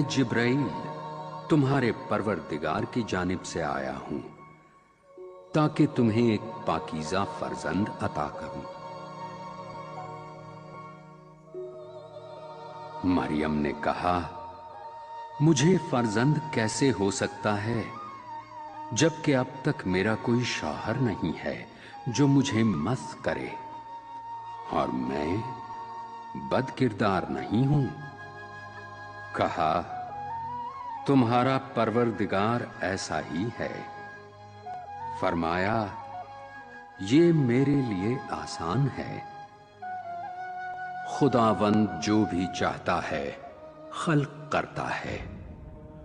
मैं जिब्राइल तुम्हारे परवरदिगार की जानिब से आया हूं ताकि तुम्हें एक पाकीज़ा फर्जंद अता करूं। मरियम ने कहा, मुझे फर्जंद कैसे हो सकता है जबकि अब तक मेरा कोई शौहर नहीं है जो मुझे मस करे, और मैं बदकिरदार नहीं हूं। कहा, तुम्हारा परवरदिगार ऐसा ही है। फरमाया, ये मेरे लिए आसान है। खुदावंद जो भी चाहता है खल्क करता है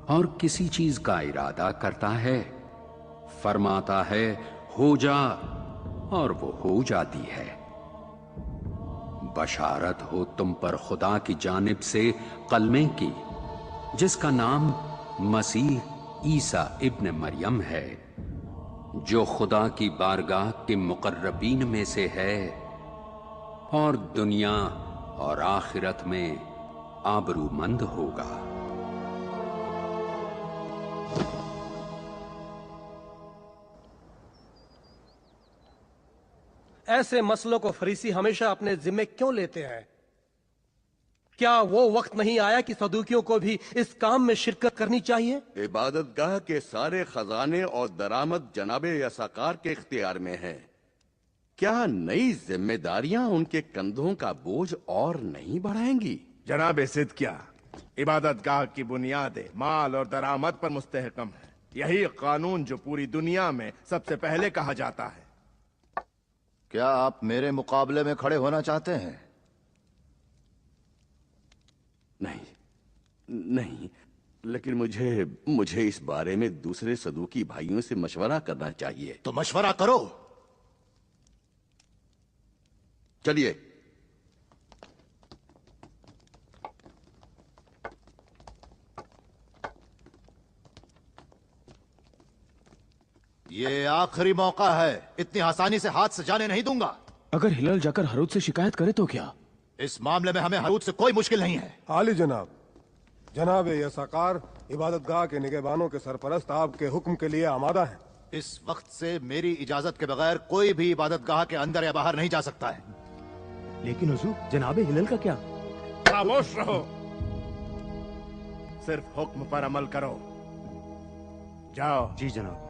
और किसी चीज का इरादा करता है, फरमाता है हो जा, और वो हो जाती है। बशारत हो तुम पर खुदा की जानिब से कलमे की, जिसका नाम मसीह ईसा इब्न मरियम है, जो खुदा की बारगाह के मुकर्रबीन में से है और दुनिया और आखिरत में आबरूमंद होगा। ऐसे मसलों को फरीसी हमेशा अपने जिम्मे क्यों लेते हैं? क्या वो वक्त नहीं आया कि सदूकियों को भी इस काम में शिरकत करनी चाहिए? इबादतगाह के सारे खजाने और दरामद जनाबे यसाकार के इख्तियार में है। क्या नई जिम्मेदारियां उनके कंधों का बोझ और नहीं बढ़ाएंगी? जनाब सिद्किया, इबादतगाह की बुनियादें माल और दरामद पर मुस्तहकम है। यही कानून जो पूरी दुनिया में सबसे पहले कहा जाता है। क्या आप मेरे मुकाबले में खड़े होना चाहते हैं? नहीं, लेकिन मुझे इस बारे में दूसरे सदूकी भाइयों से मशवरा करना चाहिए। तो मशवरा करो। चलिए। ये आखिरी मौका है, इतनी आसानी से हाथ से जाने नहीं दूंगा। अगर हिलाल जाकर हरूद से शिकायत करे तो क्या? इस मामले में हमें हरूद से कोई मुश्किल नहीं है। आली जनाब, जनाब यसाकार इबादतगाह के निगहबानों के सरपरस्त आपके हुक्म के लिए आमादा हैं। इस वक्त से मेरी इजाजत के बगैर कोई भी इबादतगाह के अंदर या बाहर नहीं जा सकता है। लेकिन हुजूर, जनाब हिलाल का क्या? खामोश रहो, सिर्फ हुक्म पर अमल करो। जाओ। जी जनाब।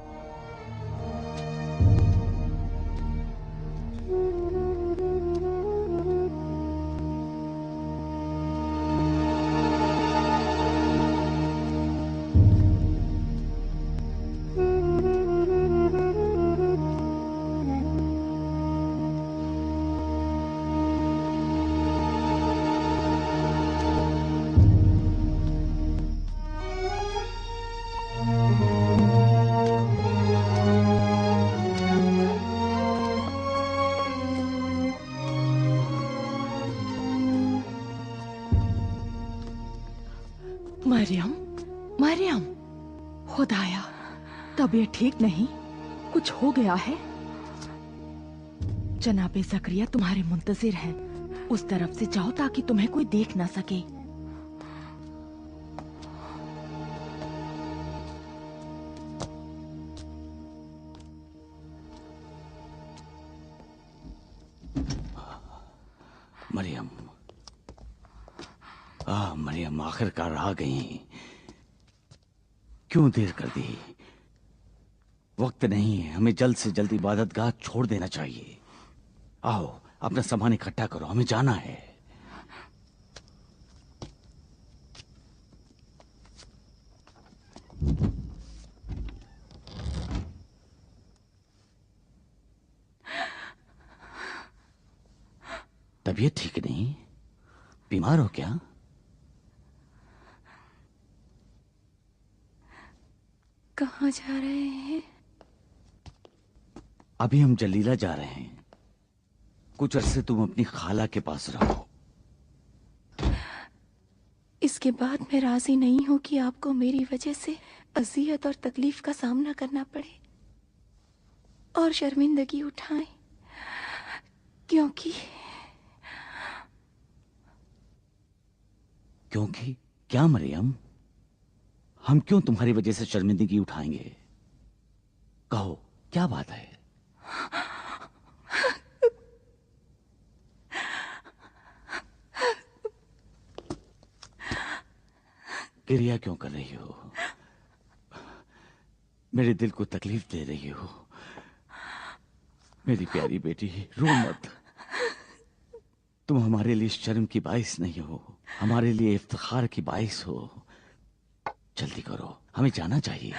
मरियम, मरियम, खुदाया, तबीयत ठीक नहीं? कुछ हो गया है? जनाबे ज़करिया तुम्हारे मुंतजिर हैं। उस तरफ से जाओ ताकि तुम्हें कोई देख ना सके। मरियम, मरियम आखिरकार आ गई। क्यों देर कर दी? वक्त नहीं है, हमें जल्द से जल्द इबादतगाह छोड़ देना चाहिए। आओ, अपना सामान इकट्ठा करो, हमें जाना है। तबीयत ठीक नहीं? बीमार हो क्या? कहाँ जा रहे हैं? अभी हम जलीला जा रहे हैं। कुछ अरसे तुम अपनी खाला के पास रहो। इसके बाद मैं राजी नहीं हूँ कि आपको मेरी वजह से अजियत और तकलीफ का सामना करना पड़े और शर्मिंदगी उठाएं, क्योंकि क्या मरियम? हम क्यों तुम्हारी वजह से शर्मिंदगी उठाएंगे? कहो, क्या बात है? गिरिया क्यों कर रही हो? मेरे दिल को तकलीफ दे रही हो। मेरी प्यारी बेटी, रो मत। तुम हमारे लिए शर्म की बाइस नहीं हो, हमारे लिए इफ्तिखार की बाइस हो। जल्दी करो, हमें जाना चाहिए।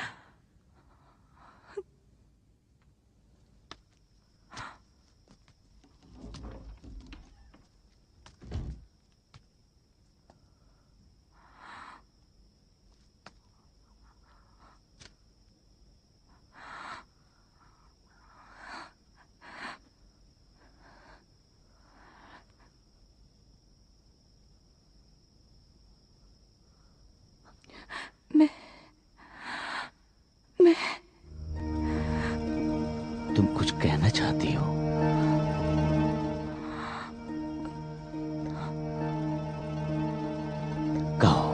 तुम कुछ कहना चाहती हो? कहो।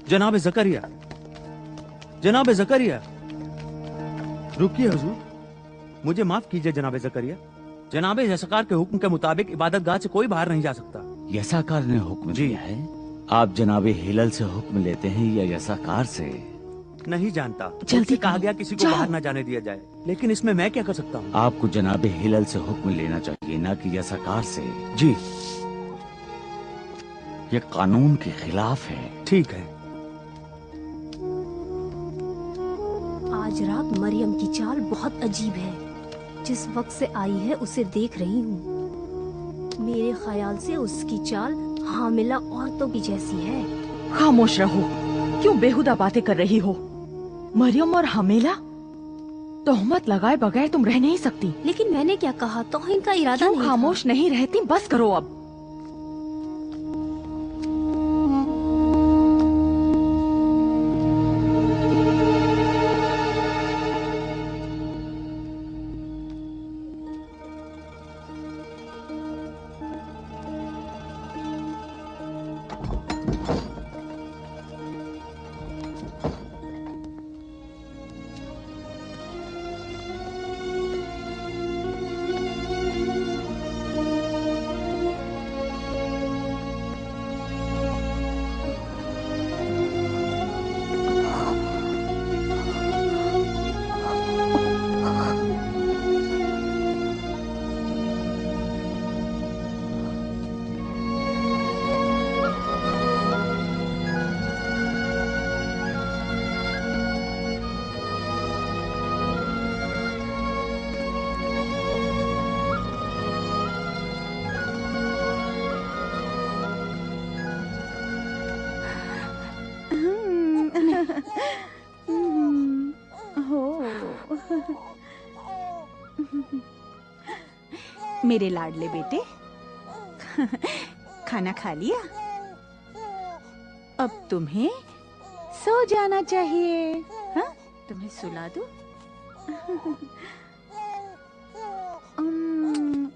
जनाब ज़करिया, जनाब ज़करिया। रुकिए हुजूर, मुझे माफ कीजिए जनाब ज़करिया। जनाब यसकार के हुक्म के मुताबिक इबादतगाह से कोई बाहर नहीं जा सकता। यसाकार ने हुक्म दिया है? आप जनाबे हिलल से हुक्म लेते हैं या यसाकार से? नहीं जानता। जल्दी कहा गया किसी को बाहर न जाने दिया जाए, लेकिन इसमें मैं क्या कर सकता हूँ? आपको जनाबे हिलल से हुक्म लेना चाहिए, ना कि यसाकार से। जी। ये कानून के खिलाफ है। ठीक है। आज रात मरियम की चाल बहुत अजीब है। जिस वक्त से आई है उसे देख रही हूँ। मेरे ख्याल से उसकी चाल हामिला औरतों की जैसी है। खामोश रहो, क्यों बेहुदा बातें कर रही हो? मरियम और हमेला? तोहमत लगाए बगैर तुम रह नहीं सकती। लेकिन मैंने क्या कहा? तौहीन का इरादा नहीं था। खामोश नहीं रहती? बस करो अब। मेरे लाडले बेटे, खाना खा लिया? अब तुम्हें सो जाना चाहिए। हाँ, तुम्हें सुला दूं?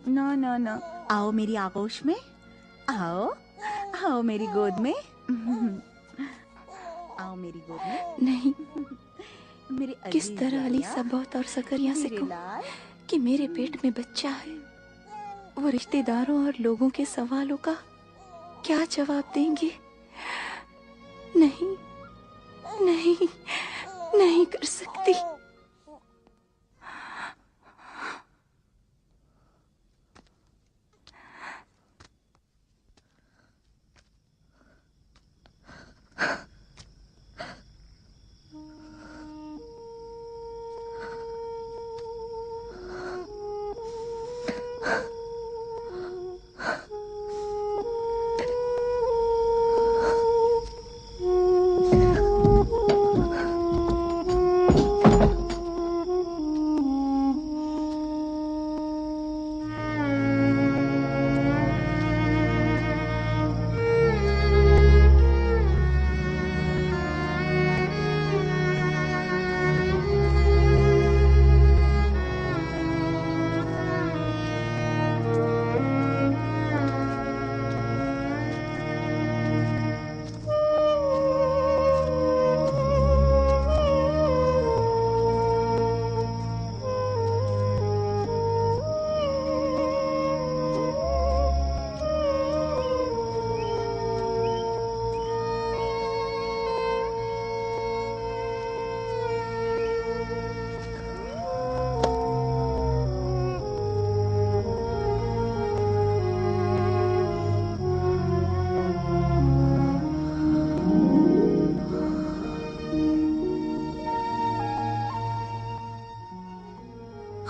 नो नो नो, आओ मेरी आगोश में, आओ आओ मेरी गोद में, आओ मेरी गोद में। नहीं, मेरे किस तरह अली सबौत और सकरिया से कहूं कि मेरे पेट में बच्चा है? वो रिश्तेदारों और लोगों के सवालों का क्या जवाब देंगे? नहीं नहीं, नहीं कर सकती।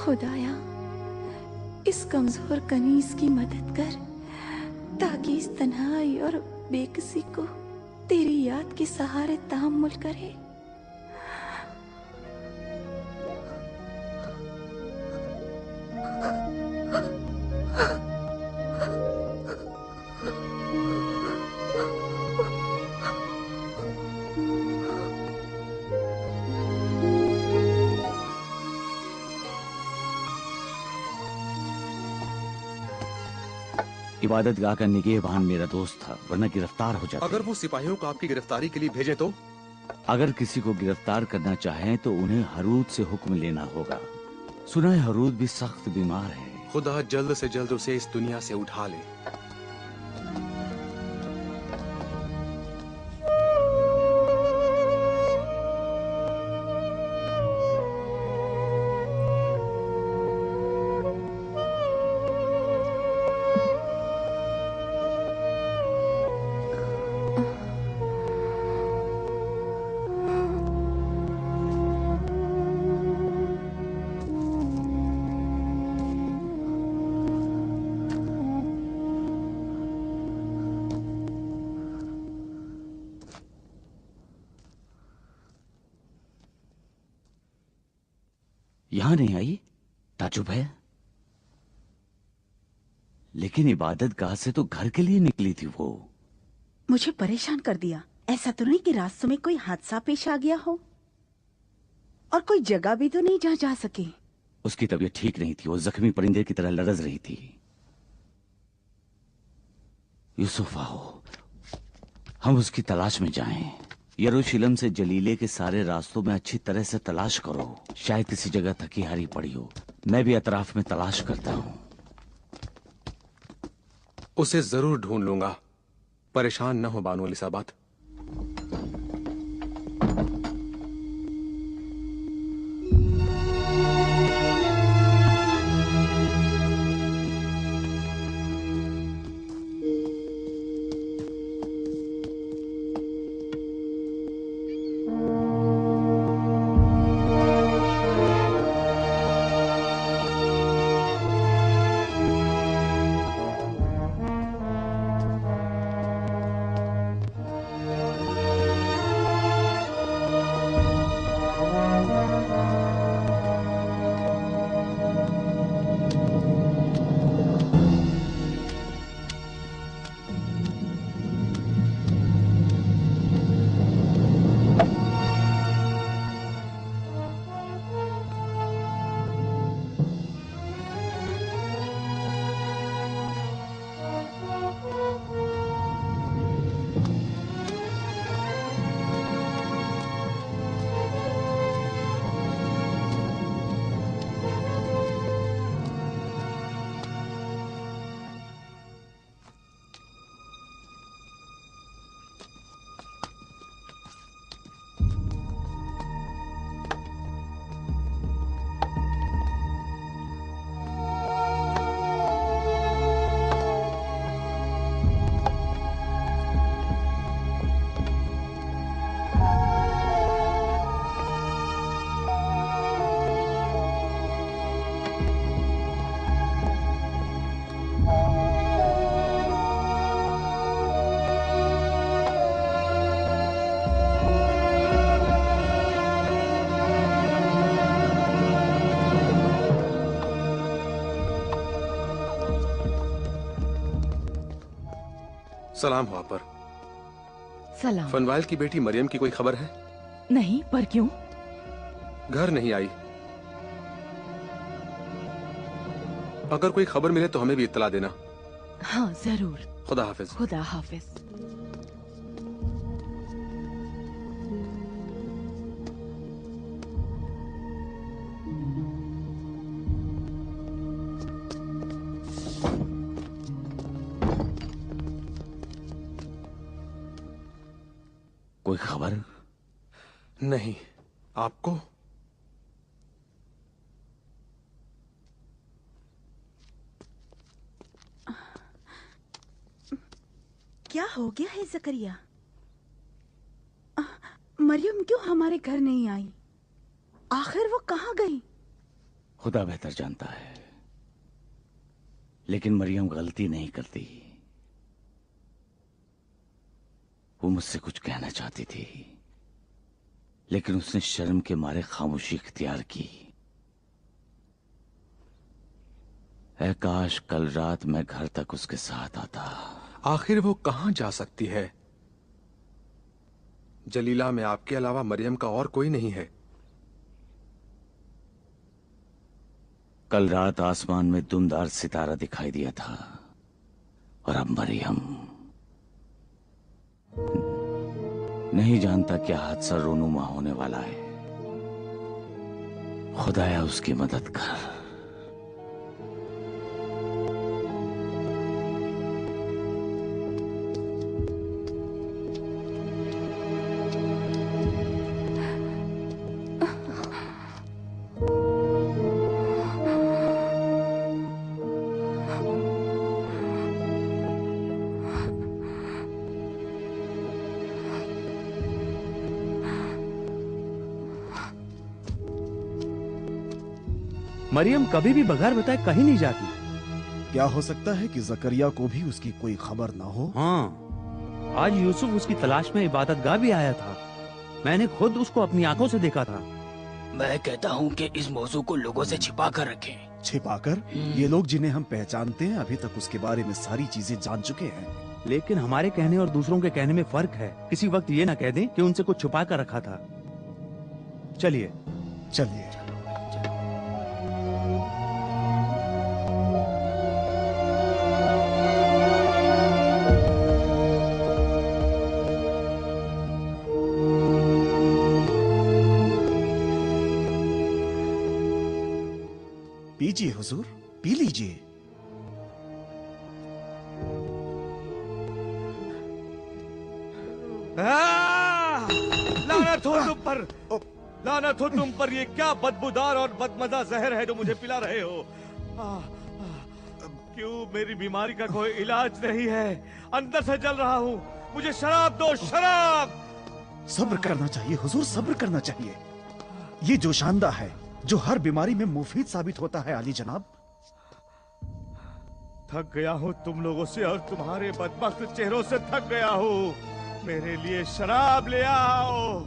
खुदाया इस कमजोर कनीज की मदद कर ताकि इस तन्हाई और बेकसी को तेरी याद के सहारे तहम्मुल करे। इबादतगाह का निगहबान मेरा दोस्त था, वरना गिरफ्तार हो जाता। अगर वो सिपाहियों को आपकी गिरफ्तारी के लिए भेजे तो? अगर किसी को गिरफ्तार करना चाहें तो उन्हें हरूद से हुक्म लेना होगा। सुना है हरूद भी सख्त बीमार है। खुदा जल्द से जल्द उसे इस दुनिया से उठा ले। यहां नहीं आई, ताजुब है। लेकिन इबादत गाह से तो घर के लिए निकली थी वो। मुझे परेशान कर दिया। ऐसा तो नहीं कि रास्तों में कोई हादसा पेश आ गया हो, और कोई जगह भी तो नहीं जहां जा सके। उसकी तबीयत ठीक नहीं थी, वो जख्मी परिंदे की तरह लरज रही थी। यूसुफ आओ, हम उसकी तलाश में जाएं। यरूशलेम से जलीले के सारे रास्तों में अच्छी तरह से तलाश करो, शायद किसी जगह थकी हारी पड़ी हो। मैं भी अतराफ में तलाश करता हूं। उसे जरूर ढूंढ लूंगा, परेशान न हो बानो एलिसाबात। सलाम हो आप पर। सलाम। फनवाइल की बेटी मरियम की कोई खबर है? नहीं, पर क्यों? घर नहीं आई। अगर कोई खबर मिले तो हमें भी इत्तला देना। हाँ जरूर। खुदा हाफिज। खुदा हाफिज। कोई खबर? नहीं। आपको? क्या हो गया है जकरिया? मरियम क्यों हमारे घर नहीं आई? आखिर वो कहाँ गई? खुदा बेहतर जानता है, लेकिन मरियम गलती नहीं करती। वो मुझसे कुछ कहना चाहती थी, लेकिन उसने शर्म के मारे खामोशी इख्तियार की। ऐ काश कल रात मैं घर तक उसके साथ आता। आखिर वो कहां जा सकती है? जलीला में आपके अलावा मरियम का और कोई नहीं है। कल रात आसमान में दुमदार सितारा दिखाई दिया था, और अब मरियम। नहीं जानता क्या हादसा रोनुमा होने वाला है। खुदाया उसकी मदद कर। मरियम कभी भी बगैर बताए कहीं नहीं जाती। क्या हो सकता है कि जकरिया को भी उसकी कोई खबर ना हो? हाँ, आज यूसुफ उसकी तलाश में इबादतगाह भी आया था। मैंने खुद उसको अपनी आंखों से देखा था। मैं कहता हूँ कि इस मौजू को लोगों से छिपा कर रखें। छिपाकर? ये लोग जिन्हें हम पहचानते हैं अभी तक उसके बारे में सारी चीजें जान चुके हैं। लेकिन हमारे कहने और दूसरों के कहने में फर्क है। किसी वक्त ये ना कह दें कि उनसे कुछ छुपा कर रखा था। चलिए चलिए। पीजिए हुजूर, पी लीजिए। लानत हो तुम पर, लानत हो तुम पर। ये क्या बदबूदार और बदमजा जहर है जो मुझे पिला रहे हो? क्यों मेरी बीमारी का कोई इलाज नहीं है? अंदर से जल रहा हूँ। मुझे शराब दो, शराब। सब्र करना चाहिए हुजूर, सब्र करना चाहिए। ये जोशांदा है जो हर बीमारी में मुफीद साबित होता है आली जनाब। थक गया हूँ तुम लोगों से और तुम्हारे बदबख्त चेहरों से थक गया हूँ। मेरे लिए शराब ले आओ।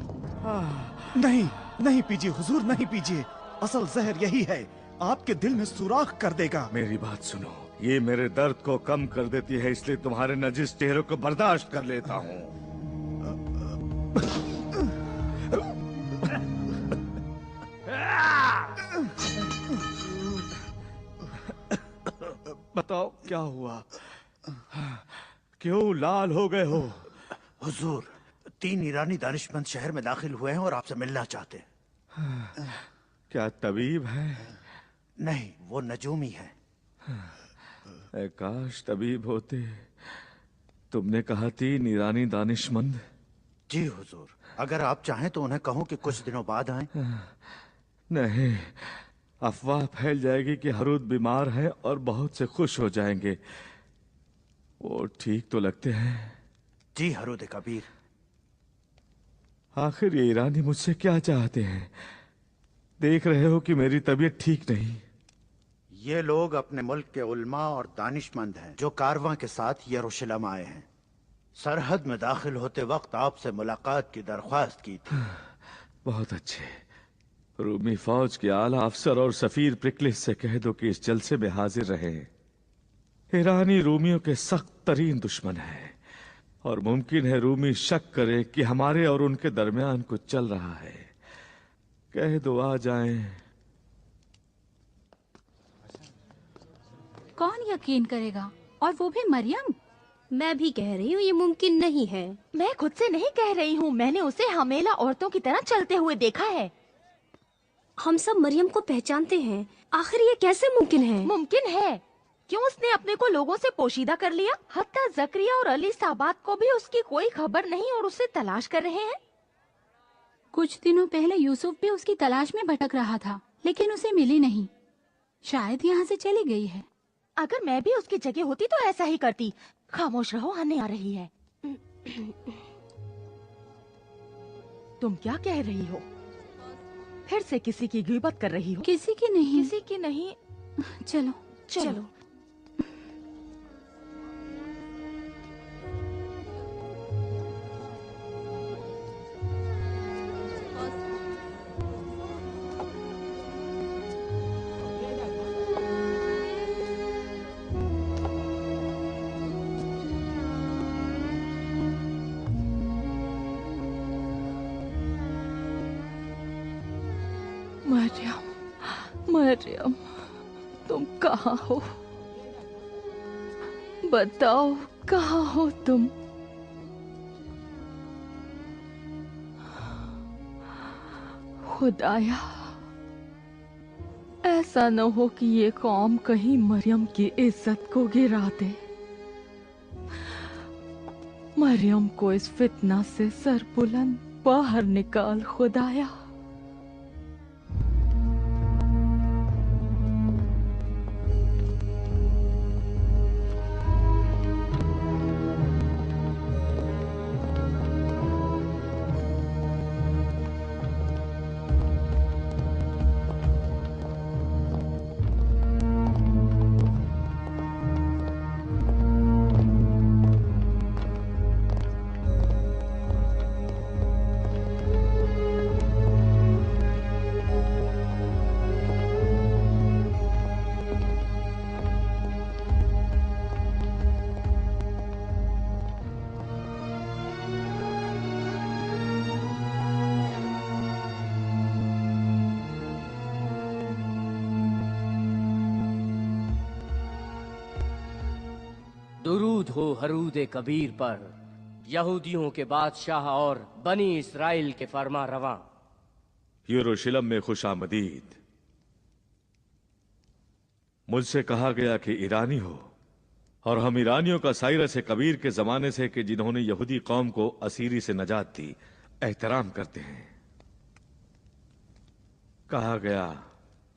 नहीं नहीं पीजिए हुजूर, नहीं पीजिए। असल जहर यही है, आपके दिल में सुराख कर देगा। मेरी बात सुनो, ये मेरे दर्द को कम कर देती है, इसलिए तुम्हारे नजिस चेहरों को बर्दाश्त कर लेता हूँ। बताओ क्या हुआ? क्यों लाल हो गए हो? हुजूर, 3 ईरानी दानिशमंद शहर में दाखिल हुए हैं और आपसे मिलना चाहते हैं। क्या तबीब है? नहीं, वो नजूमी है। काश तबीब होते। तुमने कहा 3 ईरानी दानिशमंद? जी हुजूर, अगर आप चाहें तो उन्हें कहूं कि कुछ दिनों बाद आएं। नहीं, अफवाह फैल जाएगी कि हरूद बीमार है और बहुत से खुश हो जाएंगे। वो ठीक तो लगते हैं। जी हरूद कबीर। आखिर ये ईरानी मुझसे क्या चाहते हैं? देख रहे हो कि मेरी तबीयत ठीक नहीं। ये लोग अपने मुल्क के उल्मा और दानिशमंद हैं जो कारवां के साथ यरूशलेम आए हैं। सरहद में दाखिल होते वक्त आपसे मुलाकात की दरख्वास्त की थी। बहुत अच्छे। रूमी फौज के आला अफसर और सफीर प्रिकलिस से कह दो कि इस जलसे में हाजिर रहे। ईरानी रूमियों के सख्त तरीन दुश्मन है और मुमकिन है रूमी शक करे कि हमारे और उनके दरमियान कुछ चल रहा है। कह दो आ जाएं। कौन यकीन करेगा, और वो भी मरियम? मैं भी कह रही हूँ ये मुमकिन नहीं है। मैं खुद से नहीं कह रही हूँ, मैंने उसे हमेला औरतों की तरह चलते हुए देखा है। हम सब मरियम को पहचानते हैं, आखिर ये कैसे मुमकिन है? मुमकिन है। क्यों उसने अपने को लोगों से पोशीदा कर लिया? हत्ता जकरिया और अली साबात को भी उसकी कोई खबर नहीं और उसे तलाश कर रहे हैं। कुछ दिनों पहले यूसुफ भी उसकी तलाश में भटक रहा था, लेकिन उसे मिली नहीं। शायद यहाँ से चली गई है। अगर मैं भी उसकी जगह होती तो ऐसा ही करती। खामोश रहो, आने आ रही है। तुम क्या कह रही हो? फिर से किसी की गिबत कर रही हो? किसी की नहीं। किसी की नहीं। चलो चलो। मरियम, मरियम, तुम कहाँ हो? बताओ कहाँ हो तुम? खुदाया, ऐसा न हो कि ये कौम कहीं मरियम की इज्जत को गिरा दे। मरियम को इस फितना से सरबुलंद बाहर निकाल खुदाया। दुरूद हो हरूद कबीर पर, यहूदियों के बादशाह और बनी इस्राइल के फरमा रवां। यरूशलेम में खुशामदीद। मुझसे कहा गया कि ईरानी हो, और हम ईरानियों का साइरस कबीर के जमाने से कि जिन्होंने यहूदी कौम को असीरी से नजात दी एहतराम करते हैं। कहा गया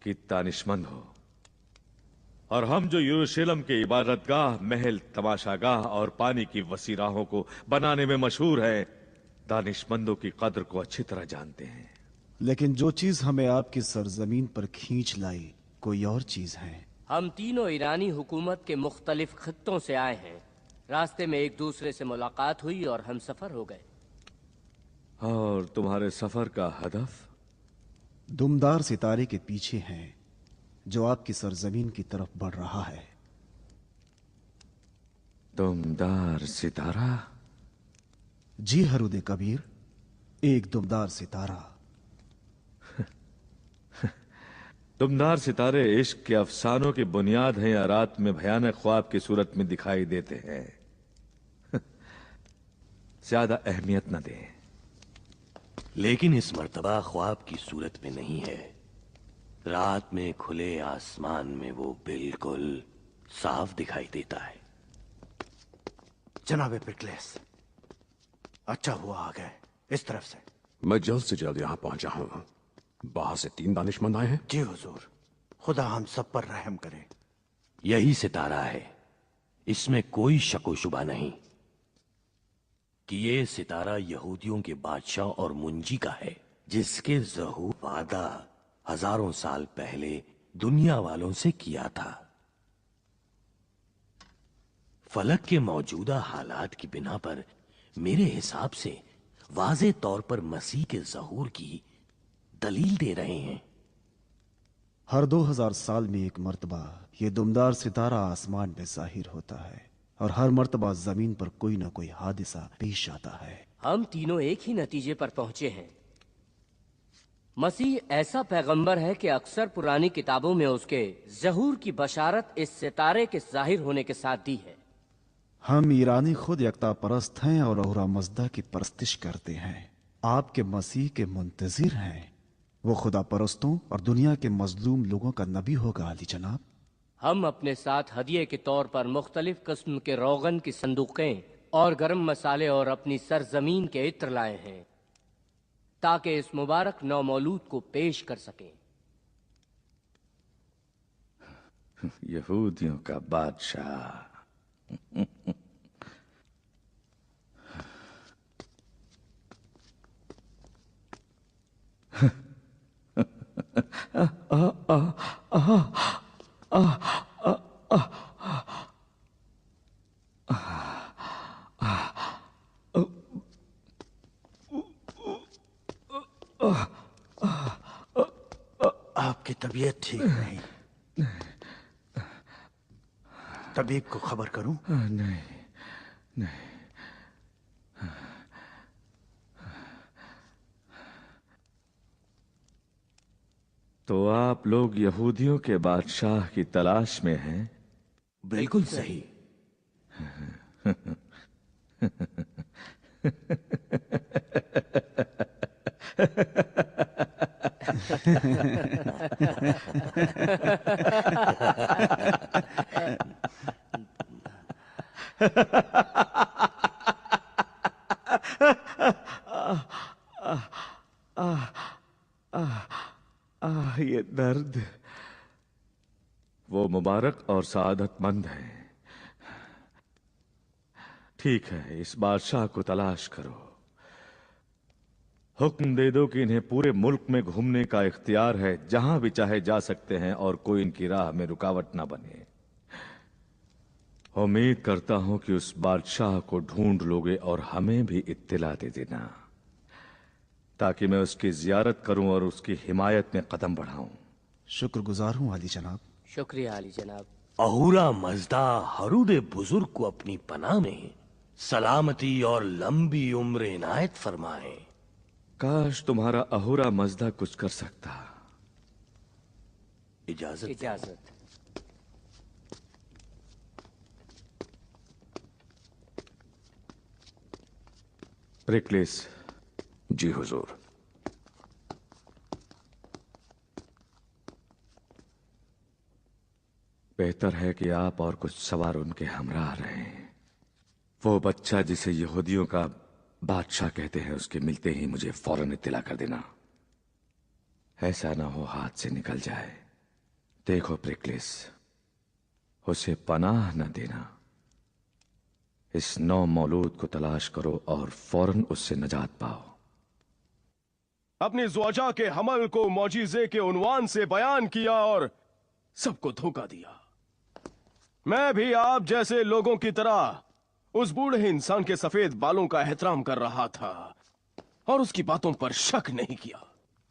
कि दानिशमंद हो, और हम जो यरूशलेम के इबादतगाह, महल, तमाशागाह और पानी की वसी राहों को बनाने में मशहूर है, दानिशमंदों की कद्र को अच्छी तरह जानते हैं। लेकिन जो चीज हमें आपकी सरजमीन पर खींच लाई कोई और चीज है। हम तीनों ईरानी हुकूमत के मुख्तलिफ खित्तों से आए हैं। रास्ते में एक दूसरे से मुलाकात हुई और हम सफर हो गए। और तुम्हारे सफर का हदफ? दुमदार सितारे के पीछे हैं जो आपकी सरजमीन की तरफ बढ़ रहा है। दुमदार सितारा? जी हरूद कबीर, एक दुमदार सितारा। दुमदार सितारे इश्क के अफसानों की बुनियाद हैं या रात में भयानक ख्वाब की सूरत में दिखाई देते हैं? ज्यादा अहमियत न दें। लेकिन इस मर्तबा ख्वाब की सूरत में नहीं है। रात में खुले आसमान में वो बिल्कुल साफ दिखाई देता है। जनाबे पिरक्लेस, अच्छा हुआ आ गए इस तरफ से। मैं जल्द से जल्द यहाँ पहुंचा हूँ। बाहर से 3 दानिशमंद आए हैं। जी हुजूर, खुदा हम सब पर रहम करे। यही सितारा है, इसमें कोई शक व शुबा नहीं कि ये सितारा यहूदियों के बादशाह और मुंजी का है, जिसके ज़हूर वादा हजारों साल पहले दुनिया वालों से किया था। फलक के मौजूदा हालात की बिना पर मेरे हिसाब से वाज़े तौर पर मसीह के ज़हूर की दलील दे रहे हैं। हर 2000 साल में एक मर्तबा ये दुमदार सितारा आसमान में जाहिर होता है, और हर मर्तबा जमीन पर कोई ना कोई हादिसा पेश आता है। हम तीनों एक ही नतीजे पर पहुंचे हैं। मसीह ऐसा पैगंबर है कि अक्सर पुरानी किताबों में उसके ज़हूर की बशारत इस सितारे के जाहिर होने के साथ दी है। हम ईरानी खुद यकता परस्त हैं और औरा मजदा की परस्तिश करते हैं। आपके मसीह के मुंतजिर हैं। वो खुदा परस्तों और दुनिया के मजलूम लोगों का नबी होगा अली जनाब। हम अपने साथ हदिये के तौर पर मुख्तलिफ किस्म के रोगन की संदूकें और गरम मसाले और अपनी सरजमीन के इत्र लाए हैं, ताकि इस मुबारक नौमौलूद को पेश कर सकें। यहूदियों का बादशाह। आपकी तबीयत ठीक नहीं। तबीब को खबर करूं? नहीं नहीं। तो आप लोग यहूदियों के बादशाह की तलाश में हैं? बिल्कुल सही। ये दर्द। वो मुबारक और सआदतमंद है। ठीक है, इस बादशाह को तलाश करो। हुक्म दे दो कि इन्हें पूरे मुल्क में घूमने का इख्तियार है, जहां भी चाहे जा सकते हैं और कोई इनकी राह में रुकावट ना बने। उम्मीद करता हूं कि उस बादशाह को ढूंढ लोगे और हमें भी इत्तिला दे देना, ताकि मैं उसकी जियारत करूं और उसकी हिमायत में कदम बढ़ाऊं। शुक्रगुजार हूं आली जनाब। शुक्रिया आली जनाब। अहूरा मजदा हरूद बुजुर्ग को अपनी पनाह में सलामती और लंबी उम्र इनायत फरमाए। काश तुम्हारा अहूरा मजदा कुछ कर सकता। इजाजत। इजाजत। प्रिक्लिस। जी हुजूर। बेहतर है कि आप और कुछ सवार उनके हमरा रहें। वो बच्चा जिसे यहूदियों का बादशाह कहते हैं, उसके मिलते ही मुझे फौरन इत्तिला कर देना। ऐसा ना हो हाथ से निकल जाए। देखो प्रिक्लिस, उसे पनाह न देना। इस नौ मौलूद को तलाश करो और फौरन उससे नजात पाओ। अपनी ज़्वाजा के हमल को मौजीज़े के उन्वान से बयान किया और सबको धोखा दिया। मैं भी आप जैसे लोगों की तरह उस बूढ़े इंसान के सफेद बालों का एहतराम कर रहा था और उसकी बातों पर शक नहीं किया।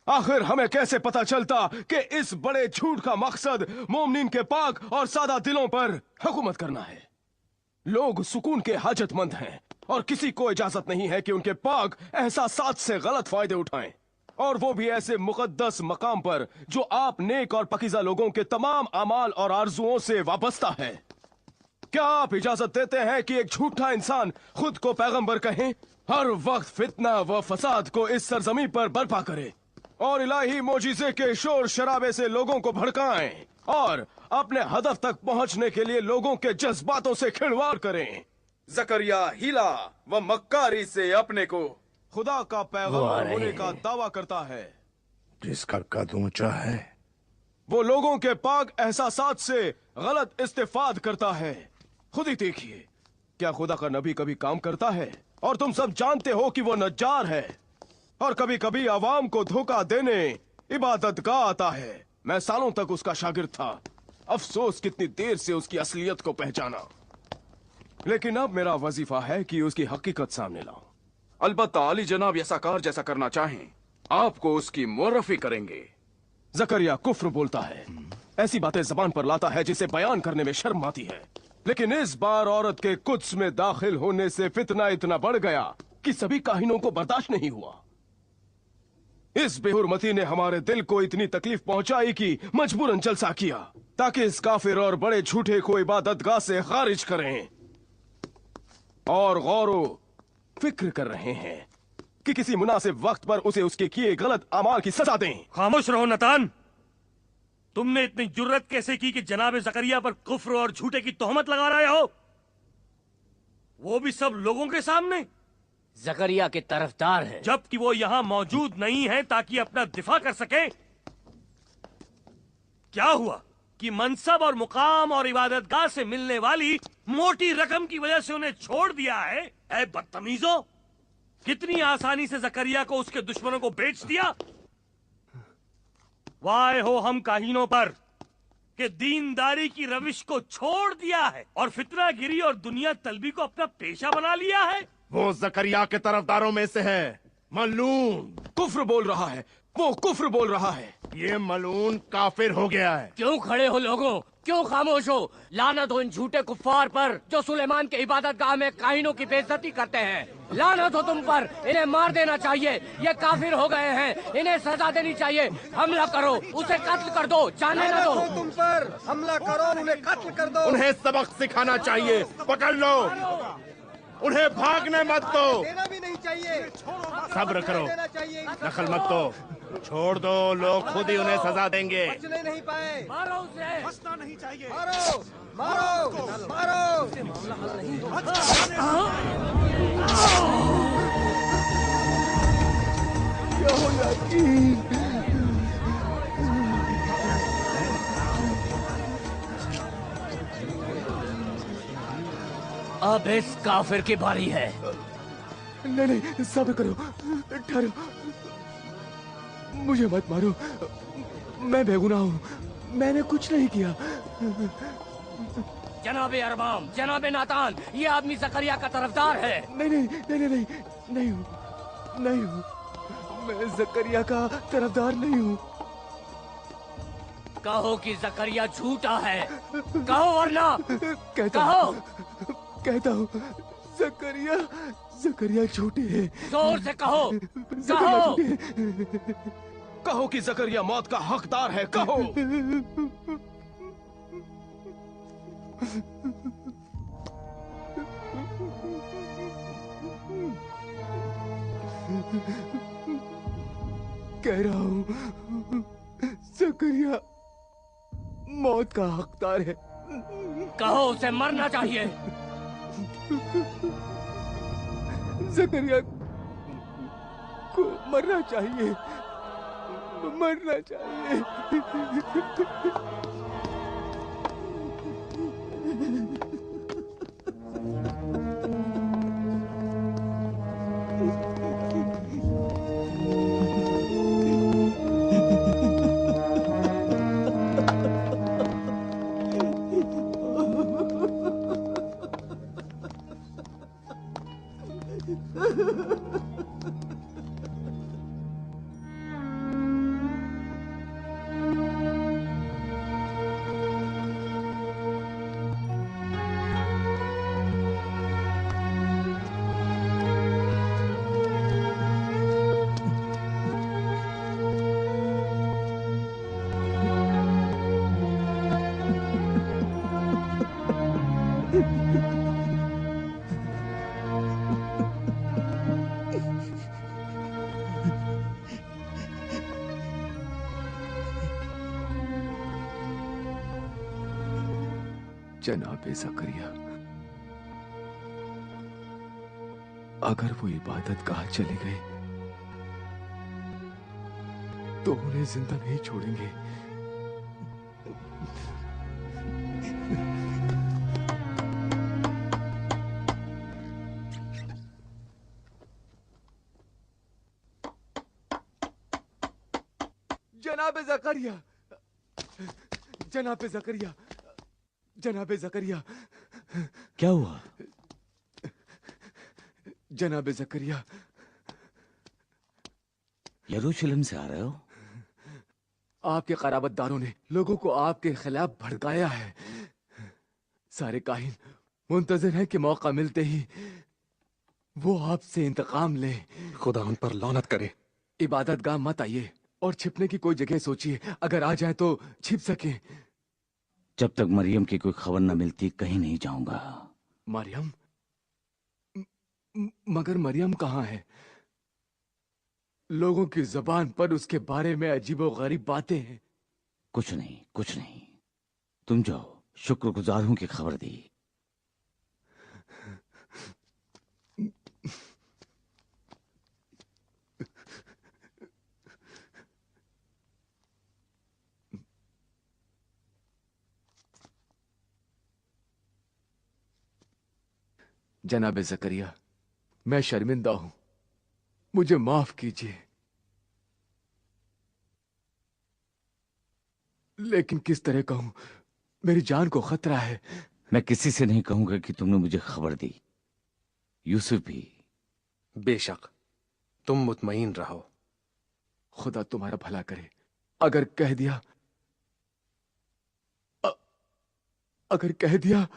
आखिर हमें कैसे पता चलता कि इस बड़े झूठ का मकसद मोमिन के पाक और सादा दिलों पर हुकूमत करना है। लोग सुकून के हाजतमंद हैं और किसी को इजाजत नहीं है कि उनके पाक एहसासात से गलत फायदे उठाएं, और वो भी ऐसे मुकद्दस मकाम पर जो आप नेक और पकीज़ा लोगों के तमाम अमाल और आरजुओं से वाबस्ता है। क्या आप इजाजत देते हैं कि एक झूठा इंसान खुद को पैगंबर कहें, हर वक्त फितना व फसाद को इस सरजमी पर बर्पा करे और इलाही मोजिज़े के शोर शराबे से लोगों को भड़काएं और अपने हदफ तक पहुंचने के लिए लोगों के जज्बातों से खिलवाड़ करें? जकरिया हिला व मक्कारी से अपने को खुदा का पैगंबर होने का दावा करता है, जिसका कद ऊंचा है। वो लोगों के पाक एहसासात से गलत इस्तेफाद करता है। खुद ही देखिए, क्या खुदा का नबी कभी काम करता है? और तुम सब जानते हो कि वो नज्जार है और कभी कभी आवाम को धोखा देने इबादतगाह आता है। मैं सालों तक उसका शागिर्द था। अफसोस कितनी देर से उसकी असलियत को पहचाना। लेकिन अब मेरा वजीफा है कि उसकी हकीकत सामने लाऊं। अलबत्ता अली जनाब यसाकार जैसा करना चाहें, आपको उसकी मुअर्रफी करेंगे। जकरिया कुफ्र बोलता है, ऐसी बातें जबान पर लाता है जिसे बयान करने में शर्म आती है। लेकिन इस बार औरत के कुद्स में दाखिल होने से फितना इतना बढ़ गया कि सभी काहिनों को बर्दाश्त नहीं हुआ। इस बेहुरमती ने हमारे दिल को इतनी तकलीफ पहुंचाई कि मजबूरन जलसा किया, ताकि इस काफिर और बड़े झूठे को इबादतगाह से खारिज करें। और गौरो फिक्र कर रहे हैं कि किसी मुनासिब वक्त पर उसे उसके किए गलत अमाल की सजा दें। खामोश रहो नतान। तुमने इतनी जुर्रत कैसे की कि जनाब जकरिया पर कुफ्र और झूठे की तोहमत लगा रहे हो, वो भी सब लोगों के सामने? जकरिया के तरफदार है, जबकि वो यहाँ मौजूद नहीं है ताकि अपना दिफा कर सके। क्या हुआ कि मनसब और मुकाम और इबादतगाह से मिलने वाली मोटी रकम की वजह से उन्हें छोड़ दिया है? ऐ बदतमीजों, कितनी आसानी से जकरिया को उसके दुश्मनों को बेच दिया। वाह हो हम काहीनों पर कि दीनदारी की रविश को छोड़ दिया है और फितनागिरी और दुनिया तलबी को अपना पेशा बना लिया है। वो जकरिया के तरफदारों में से है। मलून कुफ्र बोल रहा है, वो कुफ्र बोल रहा है। ये मलून काफिर हो गया है। क्यों खड़े हो लोगों, क्यों खामोश हो? लानत हो इन झूठे कुफ्फार पर जो सुलेमान के इबादत गाह में काहिनों की बेइज्जती करते हैं। लानत हो तुम पर, इन्हें मार देना चाहिए। ये काफिर हो गए हैं, इन्हें सजा देनी चाहिए। हमला करो, उसे कत्ल कर दो, जाने न दो। तुम पर हमला करो, उन्हें कत्ल कर दो। उन्हें सबक सिखाना चाहिए। पकड़ लो, उन्हें भागने मत दो। देना भी नहीं चाहिए। सब्र करो, दखल मत दो, छोड़ दो, लोग खुद ही उन्हें सजा देंगे। बचने नहीं पाए। मारो उसे। बचना नहीं चाहिए। मारो मारो मारो। इससे मामला हल नहीं अब इस काफिर की बारी है। नहीं नहीं, सब्र करो, ठहरो, मुझे मत मारो, मैं बेगुनाह हूँ, मैंने कुछ नहीं किया। जनाबे अरबाम, जनाबे नातान, ये आदमी जकरिया का तरफदार है। नहीं नहीं नहीं नहीं नहीं, नहीं हूँ, नहीं हूँ, मैं जकरिया का तरफदार नहीं हूँ। कहो कि जकरिया झूठा है, कहो वरना। कहता हूँ, जकरिया जकरिया झूठे हैं। जोर से कहो, कहो। कहो कि जकरिया मौत का हकदार है, कहो। कह रहा हूँ, जकरिया मौत का हकदार है। कहो उसे मरना चाहिए। जकरिया को मरना चाहिए, मरना चाहिए। जनाबे जकरिया, अगर वो इबादत गाह चले गए तो उन्हें जिंदा नहीं छोड़ेंगे। जनाबे जकरिया, जनाबे जकरिया, जनाबे जकरिया। क्या हुआ? जनाबे जकरिया, यरूशलेम से आ रहे हो? आपके क़राबतदारों ने लोगों को आपके खिलाफ भड़काया है। सारे काहिन मुंतज़िर हैं कि मौका मिलते ही वो आपसे इंतकाम ले। खुदा उन पर लानत करे। इबादत गाह मत आइए और छिपने की कोई जगह सोचिए, अगर आ जाए तो छिप सके। जब तक मरियम की कोई खबर न मिलती कहीं नहीं जाऊंगा। मरियम? मगर मरियम कहाँ है? लोगों की जबान पर उसके बारे में अजीबोगरीब बातें हैं। कुछ नहीं, कुछ नहीं, तुम जाओ, शुक्रगुजार हूं कि खबर दी। जनाबे जकरिया, मैं शर्मिंदा हूं, मुझे माफ कीजिए। लेकिन किस तरह कहूं, मेरी जान को खतरा है। मैं किसी से नहीं कहूंगा कि तुमने मुझे खबर दी। यूसुफ भी। बेशक, तुम मुतमईन रहो। खुदा तुम्हारा भला करे। अगर कह दिया अगर कह दिया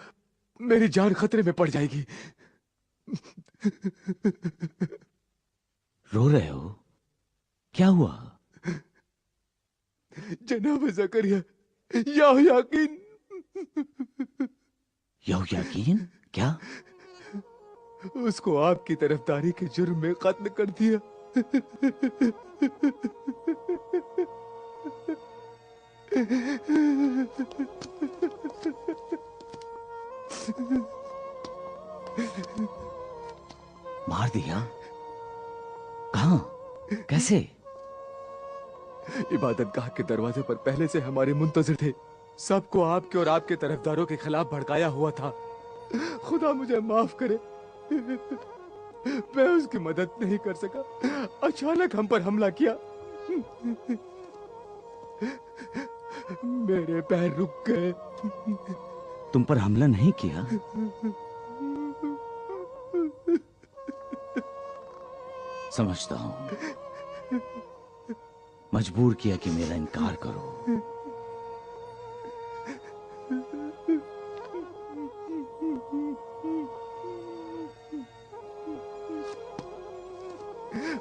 मेरी जान खतरे में पड़ जाएगी। रो रहे हो? क्या हुआ? जनाब ज़करिया, यकीन क्या? उसको आपकी तरफदारी के जुर्म में कत्ल कर दिया। मार दिया? कहां? कैसे? इबादतगाह के दरवाजे पर पहले से हमारे मुंतजिर थे। सबको आपके और आपके तरफदारों के खिलाफ भड़काया हुआ था। खुदा मुझे माफ करे, मैं उसकी मदद नहीं कर सका। अचानक हम पर हमला किया। मेरे पैर रुक गए। तुम पर हमला नहीं किया? समझता हूं। मजबूर किया कि मेरा इनकार करो।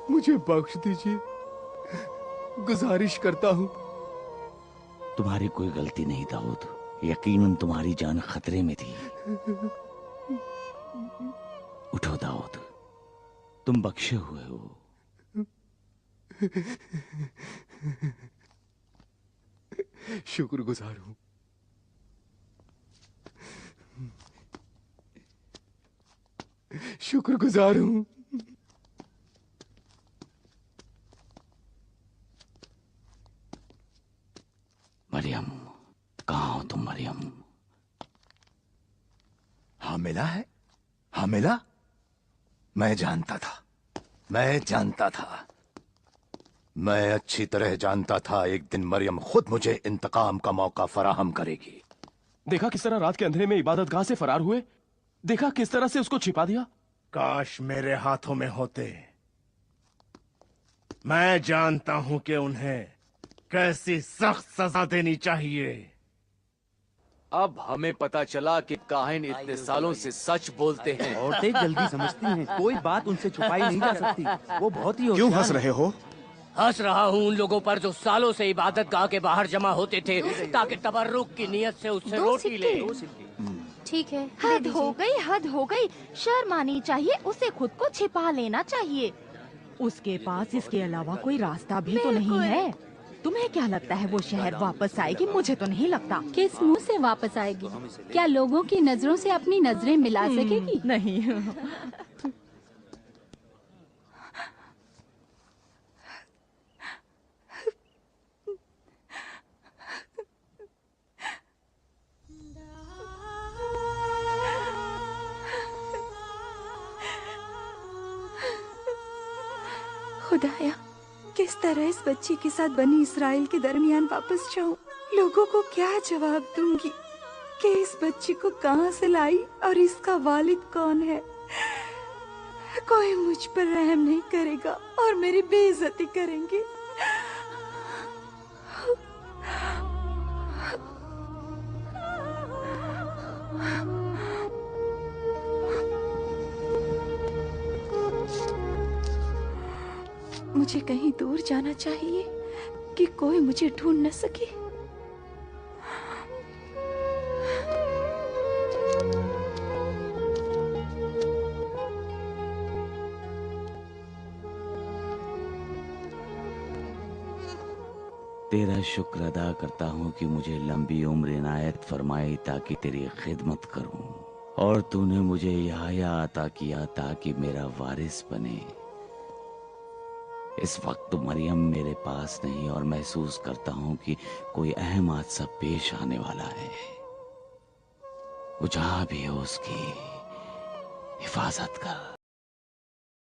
मुझे बख्श दीजिए, गुजारिश करता हूं। तुम्हारी कोई गलती नहीं दाऊद। यकीनन तुम्हारी जान खतरे में थी। उठो दाऊद, तुम बख्शे हुए हो। शुक्रगुजार हूं। शुक्रगुजार हूं। मरियम, कहाँ हो तुम मरियम? हामिला है? हामिला? मैं जानता था, मैं जानता था, मैं अच्छी तरह जानता था एक दिन मरियम खुद मुझे इंतकाम का मौका फराहम करेगी। देखा किस तरह रात के अंधेरे में इबादतगाह से फरार हुए। देखा किस तरह से उसको छिपा दिया। काश मेरे हाथों में होते। मैं जानता हूं कि उन्हें कैसी सख्त सजा देनी चाहिए। अब हमें पता चला कि काहिन इतने सालों से सच बोलते हैं। औरतें जल्दी समझती हैं, कोई बात उनसे छुपाई नहीं जा सकती। वो बहुत ही क्यों हंस रहे हो? हंस रहा हूँ उन लोगों पर जो सालों से इबादतगाह के बाहर जमा होते थे ताकि तबर्रुक की नियत से उससे रोटी ले। ठीक है, हद हो गई, हद हो गई। शर्म आनी चाहिए, उसे खुद को छिपा लेना चाहिए। उसके पास इसके अलावा कोई रास्ता भी तो नहीं है। तुम्हें क्या लगता है वो शहर वापस आएगी? मुझे तो नहीं लगता। किस मुंह से वापस आएगी? क्या लोगों की नजरों से अपनी नजरें मिला सकेगी? नहीं। खुदाया, किस तरह इस बच्ची के साथ बनी इसराइल के दरमियान वापस जाऊं? लोगों को क्या जवाब दूंगी कि इस बच्ची को कहां से लाई और इसका वालिद कौन है? कोई मुझ पर रहम नहीं करेगा और मेरी बेइज्जती करेंगे। मुझे कहीं दूर जाना चाहिए कि कोई मुझे ढूंढ न सके। तेरा शुक्र अदा करता हूँ कि मुझे लंबी उम्र इनायत फरमाई ताकि तेरी खिदमत करूं, और तूने मुझे याया अता किया ताकि मेरा वारिस बने। इस वक्त तो मरियम मेरे पास नहीं और महसूस करता हूं कि कोई अहम हादसा पेश आने वाला है। वो जहां भी हो उसकी हिफाजत कर।